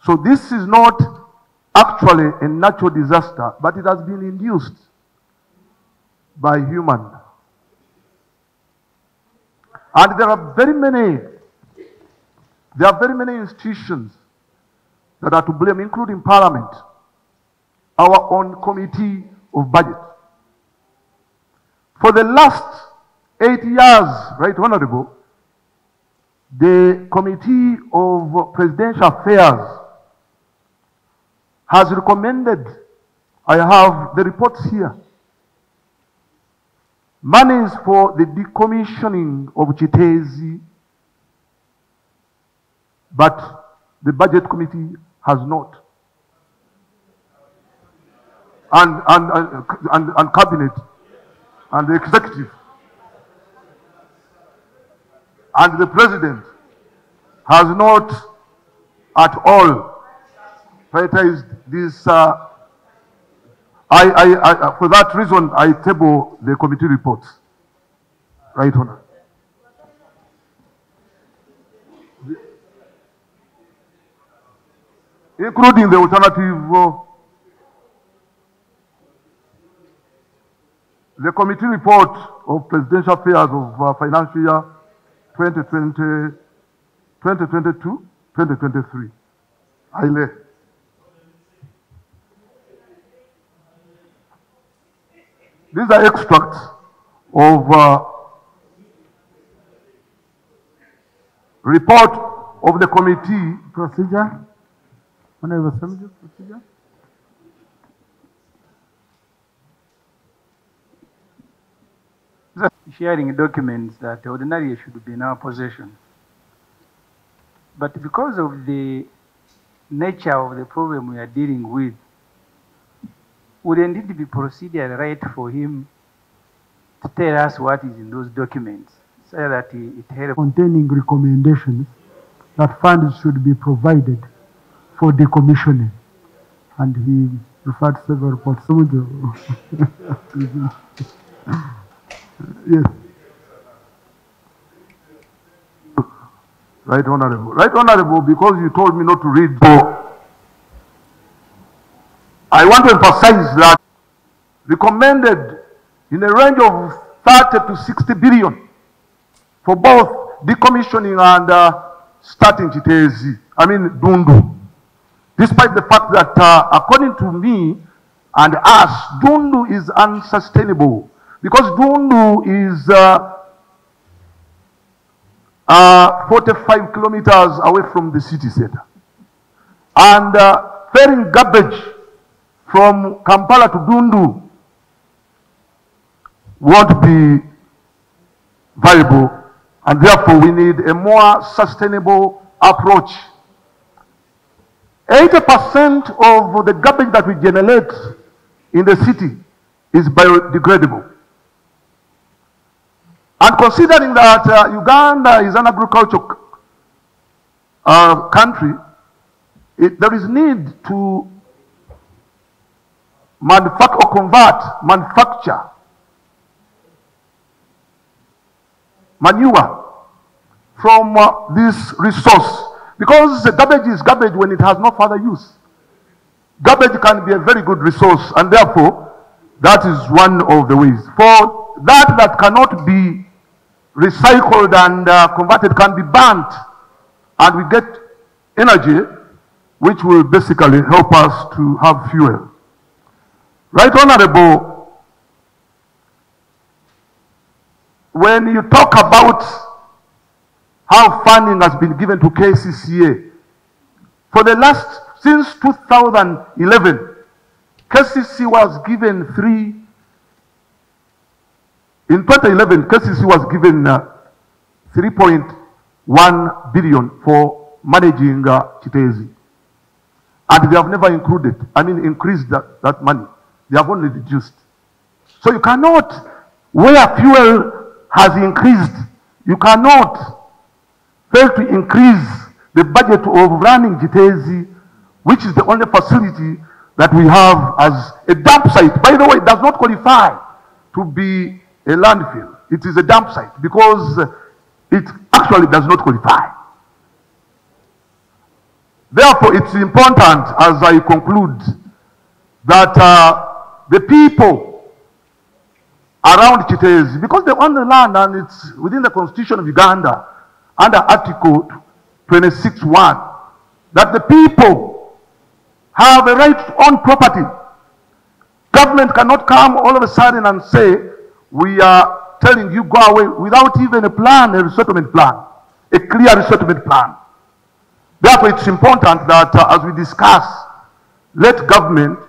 So this is not actually a natural disaster, but it has been induced by human. And there are very many institutions that are to blame, including Parliament, our own Committee of Budget. For the last 8 years, Right Honorable, the Committee of Presidential Affairs has recommended, I have the reports here, monies for the decommissioning of Kiteezi, but the Budget Committee has not. And Cabinet and the Executive and the President has not at all prioritized this. For that reason, I table the committee reports. Right, Honor. Including the alternative, the committee report of Presidential Affairs of financial year 2020, 2022, 2023. I lay. These are extracts of report of the committee procedure. Procedure. Sharing documents that ordinarily should be in our possession. But because of the nature of the problem we are dealing with, would indeed be procedure right for him to tell us what is in those documents, so that it helps. Containing recommendations that funds should be provided for decommissioning. And he referred to several reports. Yes. Right, Honorable. Right, Honorable, because you told me not to read, so I want to emphasize that recommended in a range of 30 to 60 billion for both decommissioning and starting Kiteezi, Dundu. Despite the fact that, according to me and us, Dundu is unsustainable. Because Dundu is 45 kilometers away from the city center. And ferrying garbage from Kampala to Dundu won't be viable. And therefore we need a more sustainable approach. 80% of the garbage that we generate in the city is biodegradable. And considering that Uganda is an agricultural country, there is need to manufacture manure from this resource. Because the garbage is garbage when it has no further use. Garbage can be a very good resource, and therefore, that is one of the ways. For that cannot be recycled and converted can be burnt, and we get energy which will basically help us to have fuel. Right, Honorable, when you talk about how funding has been given to KCCA, for the last, since 2011, KCC was given in 2011, KCC was given 3.1 billion for managing Kiteezi. And they have never increased that money. They have only reduced. So you cannot, where fuel has increased, you cannot fail to increase the budget of running Kiteezi, which is the only facility that we have as a dump site. By the way, it does not qualify to be a landfill. It is a dump site because it actually does not qualify. Therefore, it's important, as I conclude, that the people around Kiteezi, because they own the land and it's within the Constitution of Uganda, under Article 26(1), that the people have a right to own property. Government cannot come all of a sudden and say, we are telling you go away without even a plan, a resettlement plan, a clear resettlement plan. Therefore, it's important that as we discuss, let government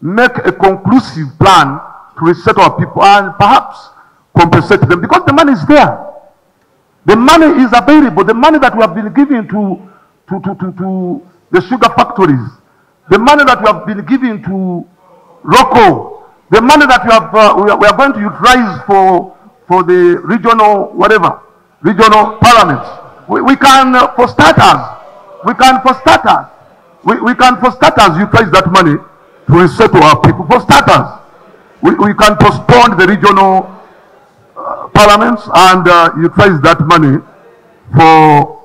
make a conclusive plan to resettle our people and perhaps compensate them, because the money is there. The money is available. The money that we have been giving to the sugar factories, the money that we have been giving to local, the money that we are going to utilize for the regional regional parliaments. We can for starters utilize that money to resettle our people. For starters, we can postpone the regional parliaments and utilize that money for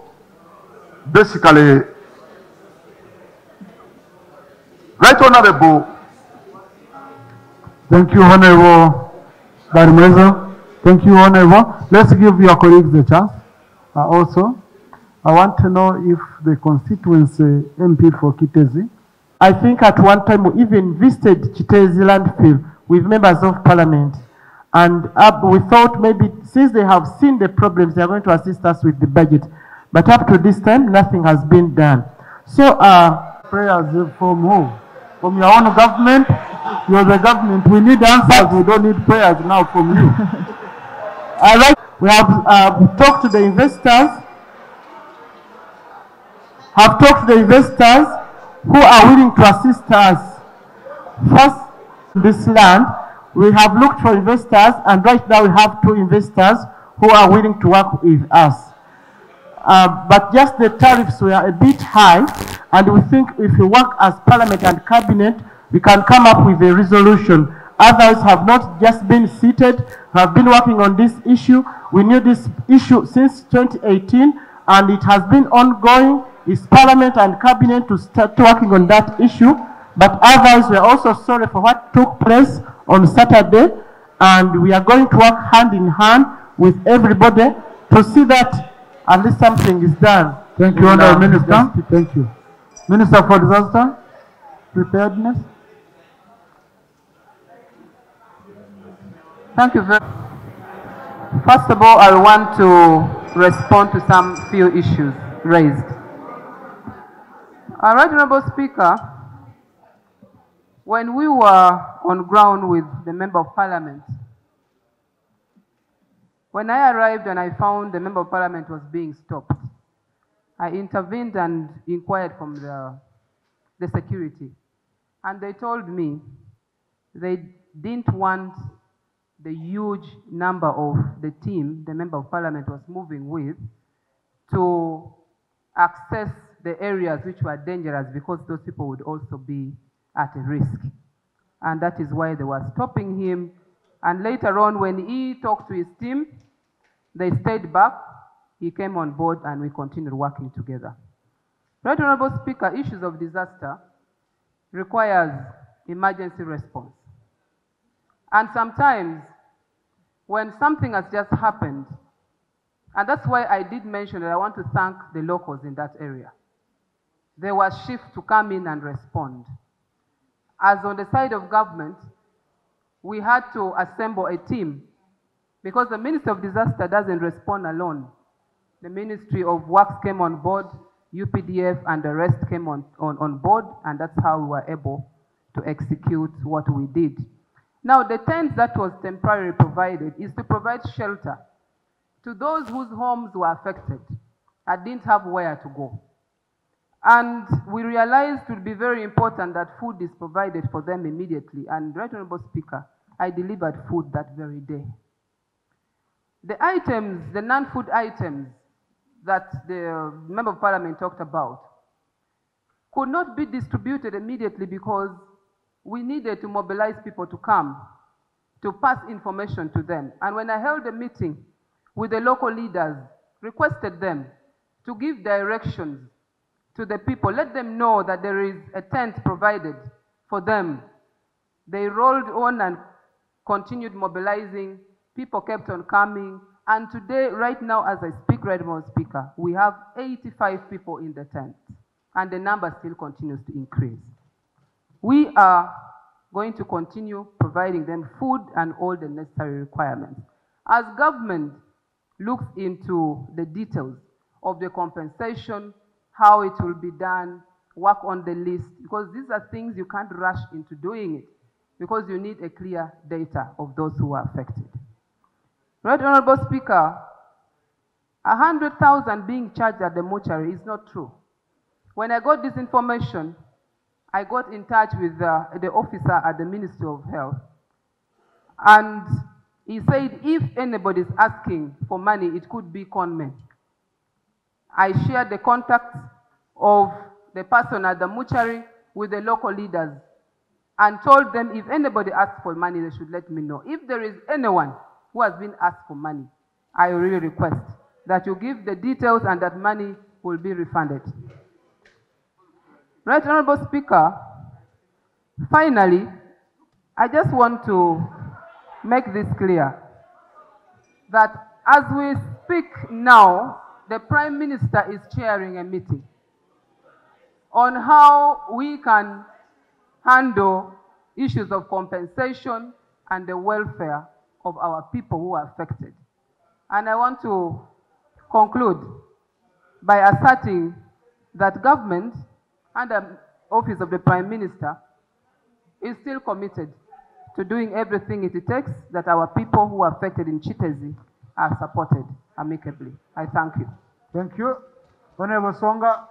basically. Right Honorable. Thank you, Honorable Barimwezo. Thank you, Honorable. Let's give your colleagues the chance. Also, I want to know if the constituency MP for Kiteezi, I think at one time we even visited Kiteezi landfill with members of parliament. And we thought maybe since they have seen the problems, they are going to assist us with the budget. But up to this time, nothing has been done. So, prayers from who? From your own government? You're the government. We need answers. We don't need prayers now from you. All right. We have talked to the investors. Have talked to the investors who are willing to assist us. First, this land, we have looked for investors, and right now we have 2 investors who are willing to work with us. But just the tariffs were a bit high, and we think if we work as Parliament and Cabinet, we can come up with a resolution. Others have not just been seated, have been working on this issue. We knew this issue since 2018, and it has been ongoing. It's Parliament and Cabinet to start working on that issue. But others were also sorry for what took place on Saturday, and we are going to work hand in hand with everybody to see that at least something is done. Thank you, Honourable Minister. Thank you. Minister for Disaster Preparedness. Thank you very much. First of all, I want to respond to some few issues raised. Right, Honourable Speaker, when we were on ground with the Member of Parliament, when I arrived and I found the Member of Parliament was being stopped, I intervened and inquired from the security. And they told me they didn't want the huge number of the team the Member of Parliament was moving with to access the areas which were dangerous, because those people would also be at a risk. And that is why they were stopping him. And later on, when he talked to his team, they stayed back, he came on board, and we continued working together. Right, Honourable Speaker, issues of disaster requires emergency response. And sometimes, when something has just happened, and that's why I did mention that I want to thank the locals in that area. There was shift to come in and respond. As on the side of government, we had to assemble a team, because the Ministry of Disaster doesn't respond alone. The Ministry of Works came on board, UPDF and the rest came on board, and that's how we were able to execute what we did. Now, the tent that was temporarily provided is to provide shelter to those whose homes were affected and didn't have where to go. And we realized it would be very important that food is provided for them immediately. And, Right Honourable Speaker, I delivered food that very day. The items, the non-food items that the Member of Parliament talked about could not be distributed immediately because we needed to mobilize people to come, to pass information to them. And when I held a meeting with the local leaders requested them to give directions to the people. Let them know that there is a tent provided for them. They rolled on and continued mobilizing. People kept on coming. And today, right now, as I speak, right now, Speaker, we have 85 people in the tent. And the number still continues to increase. We are going to continue providing them food and all the necessary requirements. As government looks into the details of the compensation, how it will be done, work on the list, because these are things you can't rush into doing it, because you need a clear data of those who are affected. Right, Honorable Speaker, 100,000 being charged at the mortuary is not true. When I got this information, I got in touch with the officer at the Ministry of Health, and he said if anybody is asking for money, it could be conmen. I shared the contact of the person at the mortuary with the local leaders and told them if anybody asks for money, they should let me know. If there is anyone who has been asked for money, I really request that you give the details and that money will be refunded. Right, Honorable Speaker, finally, I just want to make this clear that as we speak now, the Prime Minister is chairing a meeting on how we can handle issues of compensation and the welfare of our people who are affected. And I want to conclude by asserting that government and the Office of the Prime Minister is still committed to doing everything it takes that our people who are affected in Kiteezi are supported amicably. I thank you. Thank you. Honorable Songa.